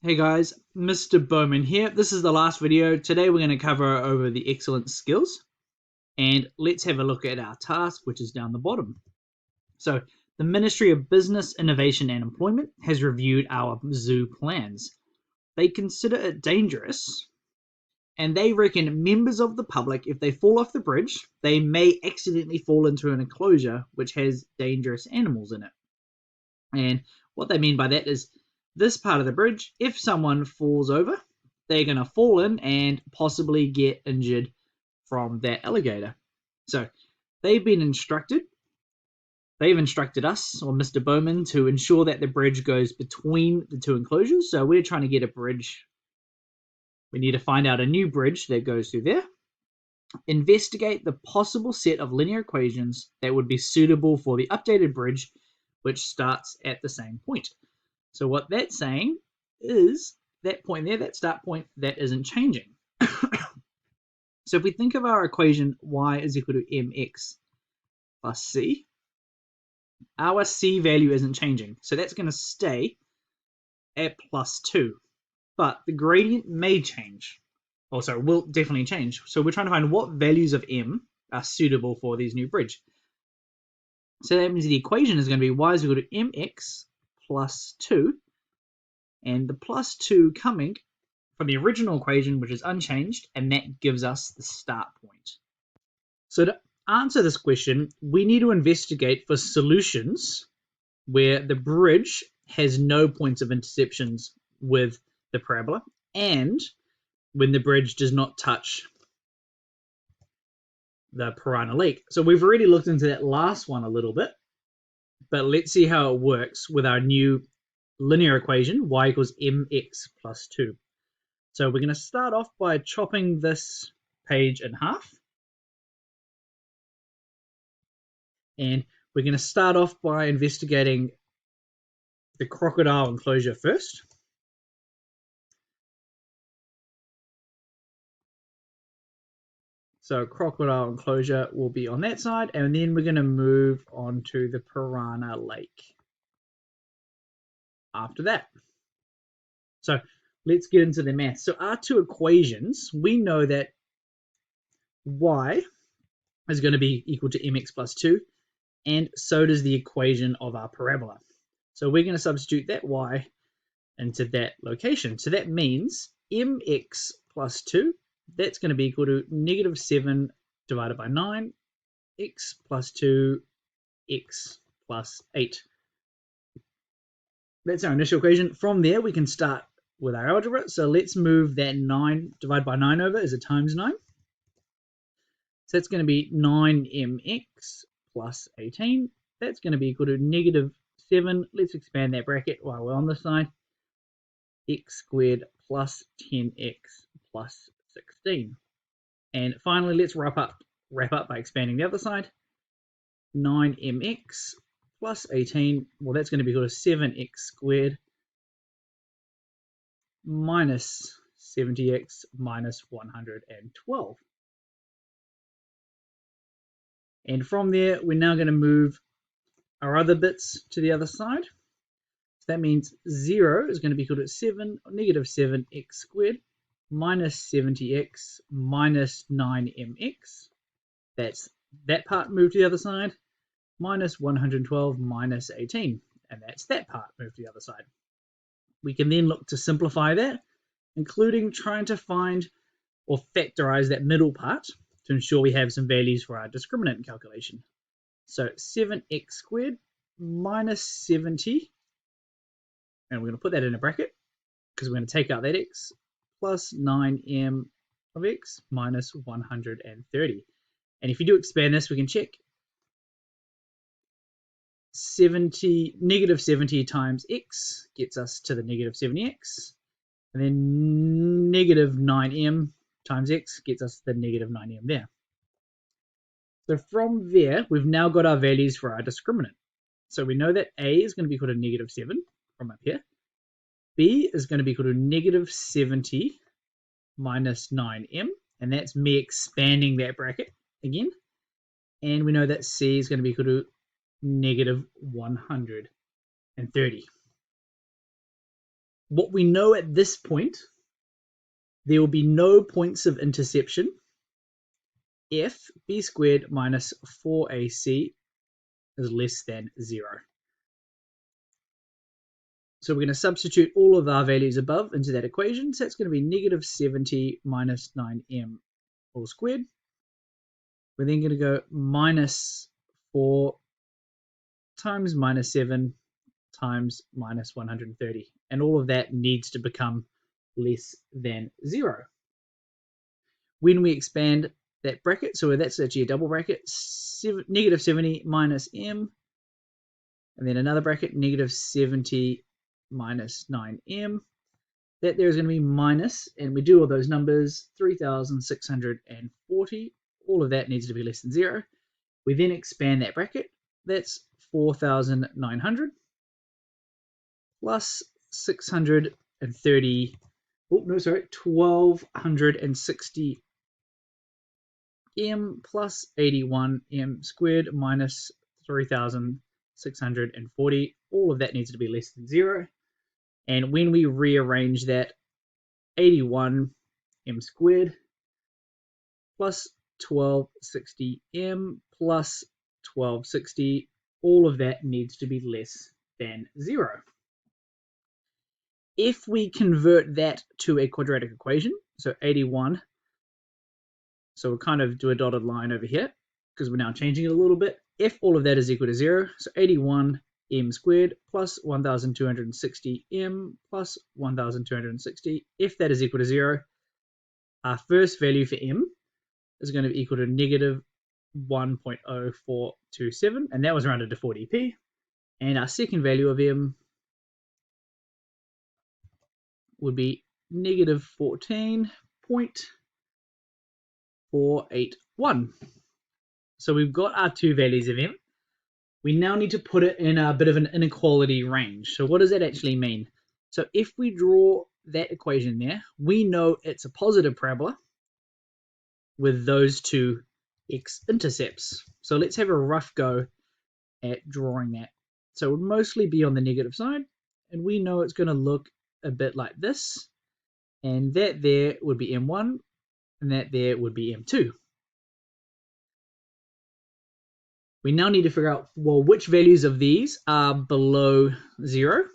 Hey guys, Mr. Bowman here. This is the last video. Today we're going to cover over the excellence skills. And let's have a look at our task, which is down the bottom. So, the Ministry of Business, Innovation and Employment has reviewed our zoo plans. They consider it dangerous, and they reckon members of the public, if they fall off the bridge, they may accidentally fall into an enclosure which has dangerous animals in it. And what they mean by that is, this part of the bridge, if someone falls over, they're going to fall in and possibly get injured from that alligator. So they've instructed us, or Mr. Bowman, to ensure that the bridge goes between the two enclosures. So we're trying to get a bridge. We need to find out a new bridge that goes through there. Investigate the possible set of linear equations that would be suitable for the updated bridge, which starts at the same point. So what that's saying is that point there, that start point, that isn't changing. So if we think of our equation y is equal to mx plus c, our c value isn't changing. So that's going to stay at plus 2. But the gradient may change. Also, will definitely change. So we're trying to find what values of m are suitable for these new bridge. So that means the equation is going to be y is equal to mx plus 2, and the plus 2 coming from the original equation, which is unchanged, and that gives us the start point. So to answer this question, we need to investigate for solutions where the bridge has no points of interceptions with the parabola, and when the bridge does not touch the Piranha Lake. So we've already looked into that last one a little bit, but let's see how it works with our new linear equation, y equals mx plus 2. So we're going to start off by chopping this page in half. And we're going to start off by investigating the crocodile enclosure first. So crocodile enclosure will be on that side, and then we're going to move on to the Piranha Lake after that. So let's get into the math. So our two equations, we know that y is going to be equal to mx plus 2, and so does the equation of our parabola. So we're going to substitute that y into that location. So that means mx plus 2, that's going to be equal to negative 7 divided by 9, x plus 2, x plus 8. That's our initial equation. From there, we can start with our algebra. So let's move that 9 divided by 9 over as a times 9. So that's going to be 9mx plus 18. That's going to be equal to negative 7. Let's expand that bracket while we're on this side. X squared plus 10x plus 16. And finally, let's wrap up by expanding the other side. 9mx plus 18, well, that's going to be equal to 7x squared minus 70x minus 112. And from there, we're now going to move our other bits to the other side. So that means 0 is going to be equal to negative 7x squared minus 70x minus 9mx. That's that part moved to the other side, minus 112 minus 18. And that's that part moved to the other side. We can then look to simplify that, including trying to find or factorize that middle part to ensure we have some values for our discriminant calculation. So 7x squared minus 70, and we're going to put that in a bracket because we're going to take out that x, plus 9m of x minus 130. And if you do expand this, we can check. Negative 70 times x gets us to the negative 70x, and then negative 9m times x gets us the negative 9m there. So from there, we've now got our values for our discriminant. So we know that a is going to be equal to negative 7 from up here. B is going to be equal to negative 70 minus 9m, and that's me expanding that bracket again. And we know that C is going to be equal to negative 130. What we know at this point, there will be no points of interception if b squared minus 4ac is less than 0. So we're going to substitute all of our values above into that equation. So that's going to be negative 70 minus 9m all squared. We're then going to go minus 4 times minus 7 times minus 130. And all of that needs to become less than 0. When we expand that bracket, so that's actually a double bracket, negative 70 minus m, and then another bracket, negative 70 minus 9m. That there is going to be minus, and we do all those numbers, 3,640. All of that needs to be less than 0. We then expand that bracket. That's 4,900 plus 630. Oh, no, sorry, 1,260 m plus 81 m squared minus 3,640. All of that needs to be less than 0. And when we rearrange that, 81 m squared plus 1260 m plus 1260, all of that needs to be less than 0. If we convert that to a quadratic equation, so 81, so we'll kind of do a dotted line over here because we're now changing it a little bit. If all of that is equal to 0, so 81 m squared plus 1,260 m plus 1,260, if that is equal to 0, our first value for m is going to be equal to negative 1.0427, and that was rounded to 40p. And our second value of m would be negative 14.481. So we've got our two values of m. We now need to put it in a bit of an inequality range. So what does that actually mean? So if we draw that equation there, we know it's a positive parabola with those two x-intercepts. So let's have a rough go at drawing that. So it would mostly be on the negative side, and we know it's going to look a bit like this, and that there would be m1, and that there would be m2. We now need to figure out, well, which values of these are below 0,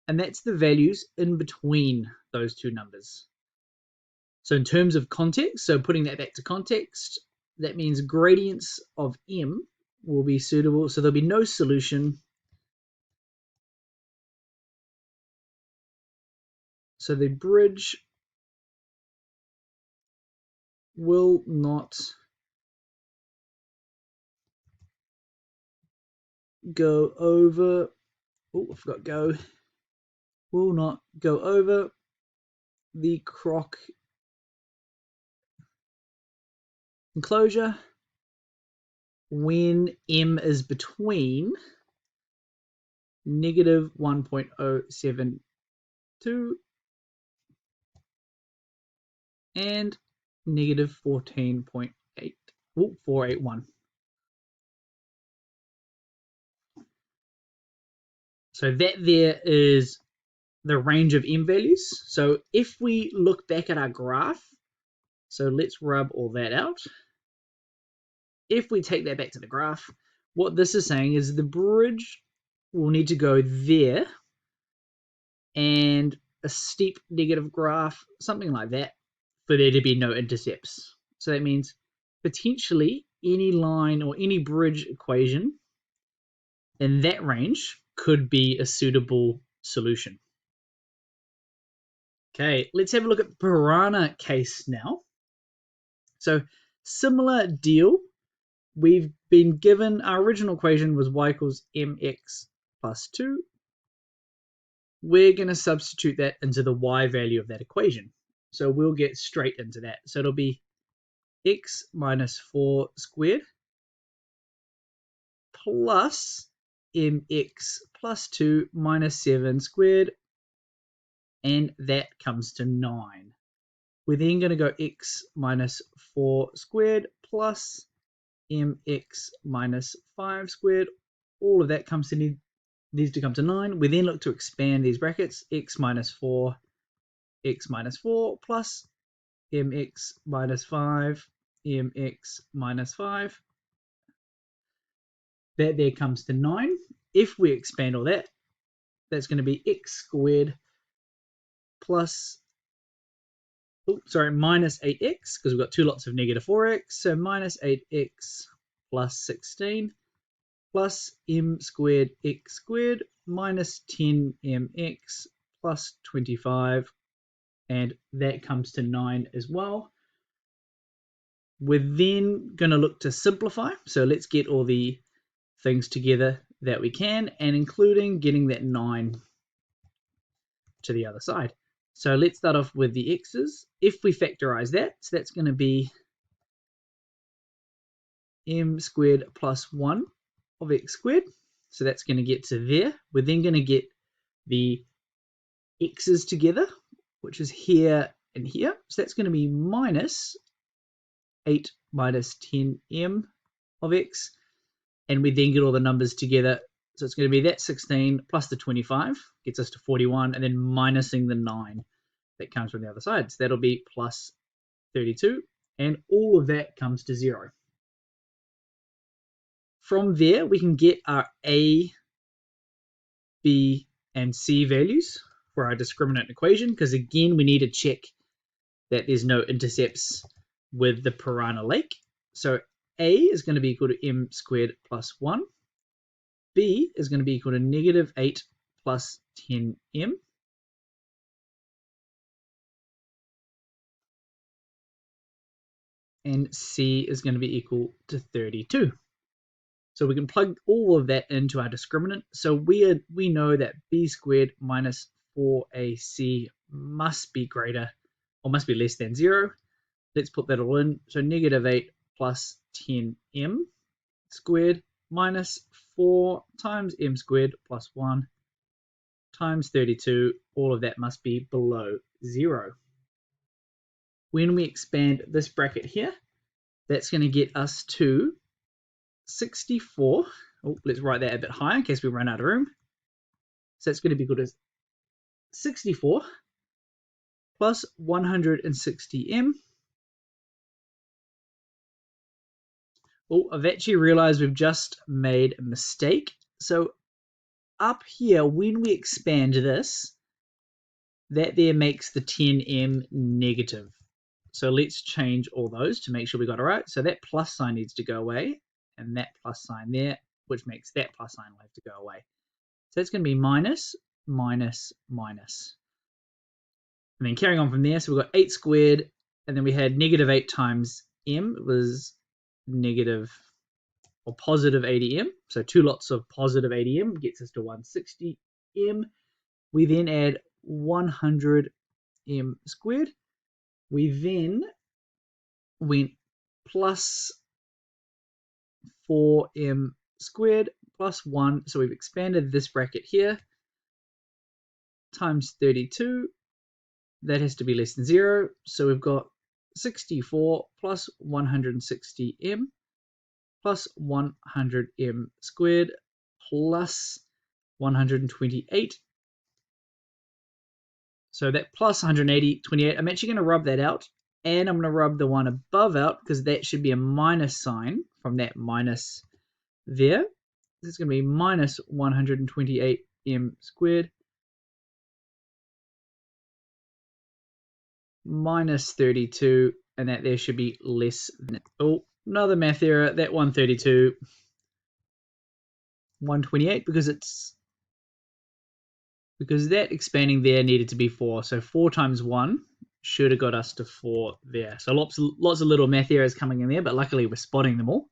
and that's the values in between those two numbers. So in terms of context, so putting that back to context, that means gradients of m will be suitable, so there'll be no solution. So the bridge will not go over, oh, I forgot go, will not go over the croc enclosure when m is between negative 1.072 and negative 14.481. So that there is the range of m values. So if we look back at our graph, so let's rub all that out. If we take that back to the graph, what this is saying is the bridge will need to go there and a steep negative graph, something like that, for there to be no intercepts. So that means potentially any line or any bridge equation in that range could be a suitable solution. Okay, let's have a look at the Piranha case now. So similar deal. We've been given our original equation was y equals mx plus 2. We're going to substitute that into the y value of that equation. So we'll get straight into that. So it'll be x minus 4 squared plus mx plus 2 minus 7 squared, and that comes to 9. We're then going to go x minus 4 squared plus mx minus 5 squared. All of that comes to these to come to 9. We then look to expand these brackets, x minus 4 plus mx minus 5, mx minus 5. That there comes to 9. If we expand all that, that's going to be x squared plus, minus 8x, because we've got two lots of negative 4x, so minus 8x plus 16 plus m squared x squared minus 10mx plus 25, and that comes to 9 as well. We're then going to look to simplify, so let's get all the things together that we can, and including getting that 9 to the other side. So let's start off with the x's. If we factorize that, so that's going to be m squared plus 1 of x squared. So that's going to get to there. We're then going to get the x's together, which is here and here. So that's going to be minus 8 minus 10m of x. And we then get all the numbers together. So it's going to be that 16 plus the 25 gets us to 41, and then minusing the 9 that comes from the other side. So that'll be plus 32, and all of that comes to 0. From there, we can get our A, B, and C values for our discriminant equation, because again, we need to check that there's no intercepts with the Piranha lake. So A is going to be equal to m squared plus 1. B is going to be equal to negative 8 plus 10m. And C is going to be equal to 32. So we can plug all of that into our discriminant. So we know that b squared minus 4ac must be greater, or must be less than 0. Let's put that all in. So negative 8 plus 10m squared minus 4 times m squared plus 1 times 32. All of that must be below 0. When we expand this bracket here, that's going to get us to 64. Oh, let's write that a bit higher in case we run out of room. So it's going to be equal to 64 plus 160m. Oh, I've actually realized we've just made a mistake. So up here, when we expand this, that there makes the 10m negative. So let's change all those to make sure we got it right. So that plus sign needs to go away, and that plus sign there, which makes that plus sign will have to go away. So it's going to be minus, minus, minus. And then carrying on from there, so we've got 8 squared, and then we had negative 8 times m. It was negative or positive 80m. So two lots of positive 80m gets us to 160m. We then add 100m squared. We then went plus 4m squared plus 1. So we've expanded this bracket here times 32. That has to be less than 0. So we've got 64 plus 160m plus 100m squared plus 128. So that plus 128, I'm actually going to rub that out, and I'm going to rub the one above out, because that should be a minus sign from that minus there. This is going to be minus 128m squared minus 32, and that there should be less than, oh, another math error, that 132, 128, because that expanding there needed to be 4. So 4 times 1 should have got us to 4 there. So lots of little math errors coming in there, but luckily we're spotting them all.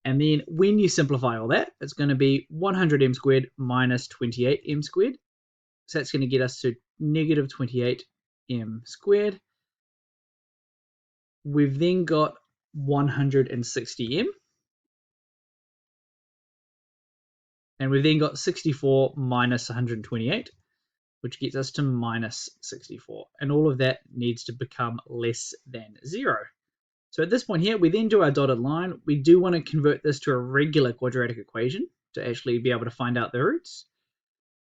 And then when you simplify all that, it's going to be 100m squared minus 28m squared. So that's going to get us to negative 28m squared. We've then got 160m. And we've then got 64 minus 128, which gets us to minus 64. And all of that needs to become less than 0. So at this point here, we then do our dotted line. We do want to convert this to a regular quadratic equation. to actually be able to find out the roots.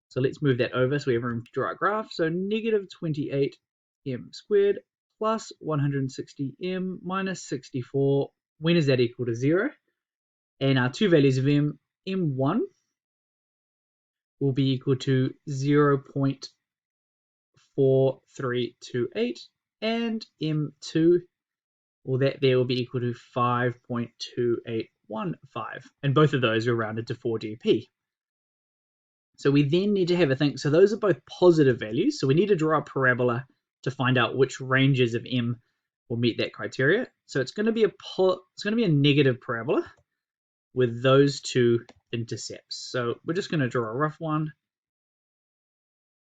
So let's move that over so we have room to draw a graph. So negative 28m squared plus 160m minus 64. When is that equal to 0? And our two values of m, m1 will be equal to 0.4328, and m2, well, that there will be equal to 5.2815. And both of those are rounded to 4dp. So we then need to have a think. So those are both positive values. So we need to draw a parabola to find out which ranges of m will meet that criteria. So it's going to be a negative parabola with those two intercepts. So we're just going to draw a rough one.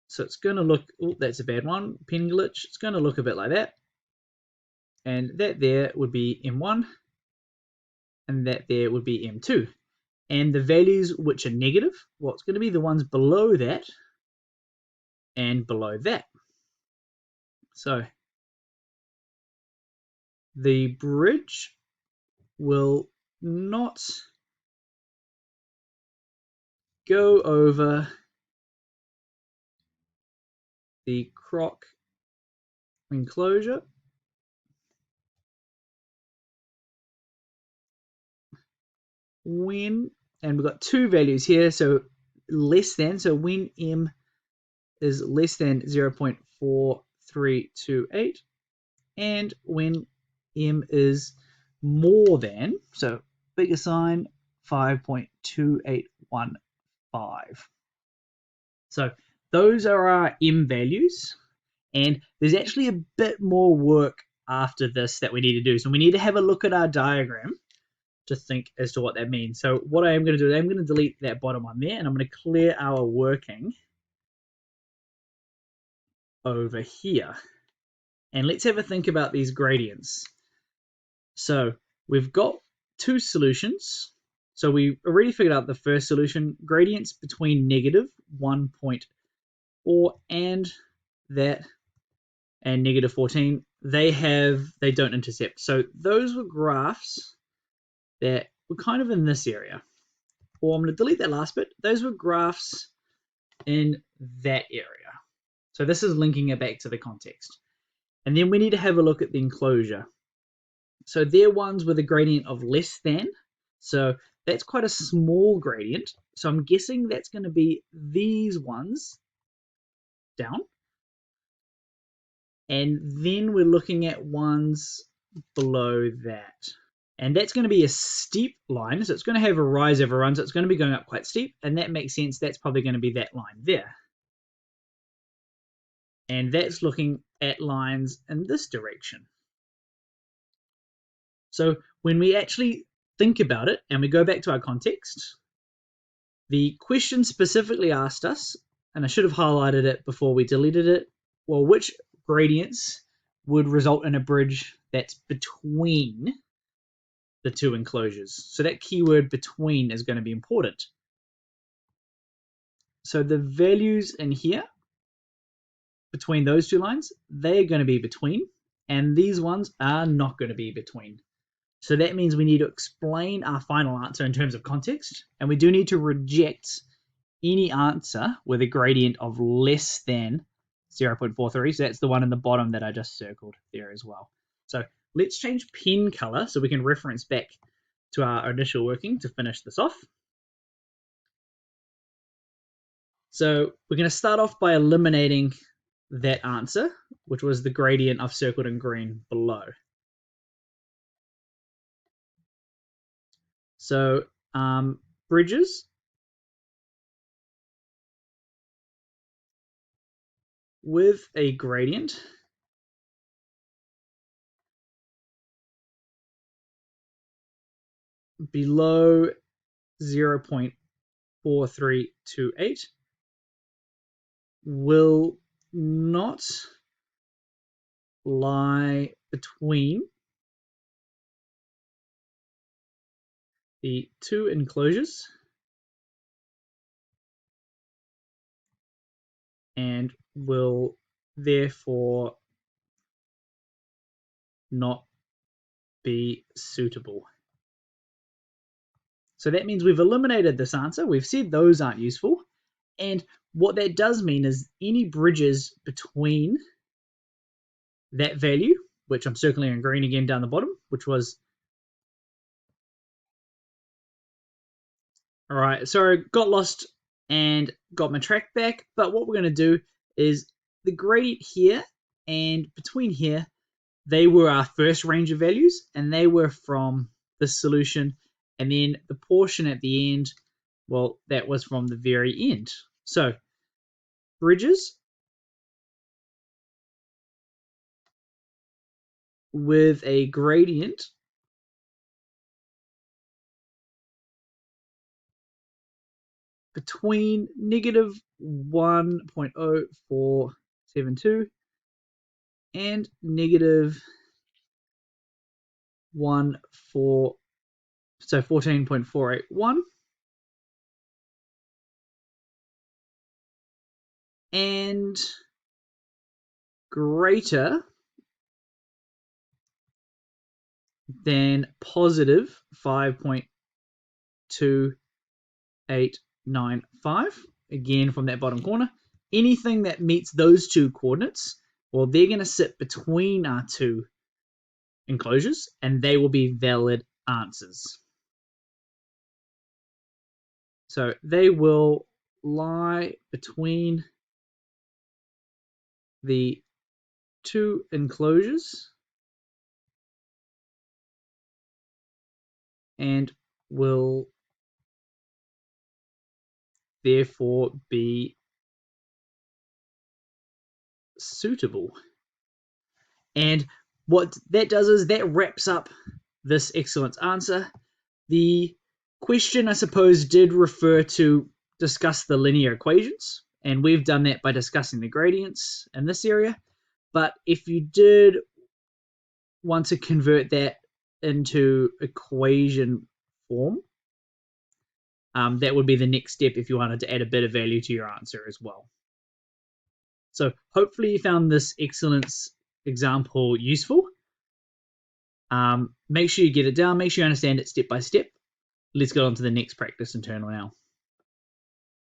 So it's going to look, oh, that's a bad one, pen glitch. It's going to look a bit like that. And that there would be m1, and that there would be m2. And the values which are negative, well, it's going to be the ones below that and below that. So the bridge will not go over the croc enclosure when, and we've got two values here, so less than, so when m is less than 0.4328, and when m is more than, so bigger sign, 5.2815. So those are our m values, and there's actually a bit more work after this that we need to do. So we need to have a look at our diagram to think as to what that means. So what I am going to do is I'm going to delete that bottom one there, and I'm going to clear our working over here. And let's have a think about these gradients. So we've got two solutions. So we already figured out the first solution, gradients between negative 1.4 and that, and negative 14, they don't intercept. So those were graphs that were kind of in this area. Or I'm going to delete that last bit. Those were graphs in that area. So this is linking it back to the context. And then we need to have a look at the enclosure. So they're ones with a gradient of less than. So that's quite a small gradient. So I'm guessing that's going to be these ones down. And then we're looking at ones below that. And that's going to be a steep line. So it's going to have a rise over run. So it's going to be going up quite steep. And that makes sense. That's probably going to be that line there. And that's looking at lines in this direction. So when we actually think about it and we go back to our context, the question specifically asked us, and I should have highlighted it before we deleted it, well, which gradients would result in a bridge that's between the two enclosures? So that keyword between is going to be important. So the values in here, between those two lines, they're going to be between, and these ones are not going to be between. So that means we need to explain our final answer in terms of context, and we do need to reject any answer with a gradient of less than 0.43. So that's the one in the bottom that I just circled there as well. So let's change pen color so we can reference back to our initial working to finish this off. So we're going to start off by eliminating that answer, which was the gradient I've circled in green below. So bridges with a gradient below 0.4328 will not lie between the two enclosures and will therefore not be suitable. So that means we've eliminated this answer. We've said those aren't useful. And what that does mean is any bridges between that value, which I'm circling in green again down the bottom, which was, all right, sorry, got lost and got my track back. But what we're going to do is the gradient here and between here, they were our first range of values, and they were from the solution. And then the portion at the end, well, that was from the very end. So bridges with a gradient between negative 1.0472 and negative 14.481, and greater than positive 5.2895, again from that bottom corner. Anything that meets those two coordinates, well, they're going to sit between our two enclosures, and they will be valid answers. So they will lie between the two enclosures and will therefore be suitable. And what that does is that wraps up this excellence answer. The question, I suppose, did refer to discuss the linear equations, and we've done that by discussing the gradients in this area. But if you did want to convert that into equation form, that would be the next step if you wanted to add a bit of value to your answer as well. So hopefully you found this excellence example useful. Make sure you get it down, make sure you understand it step by step. Let's go on to the next practice internal now.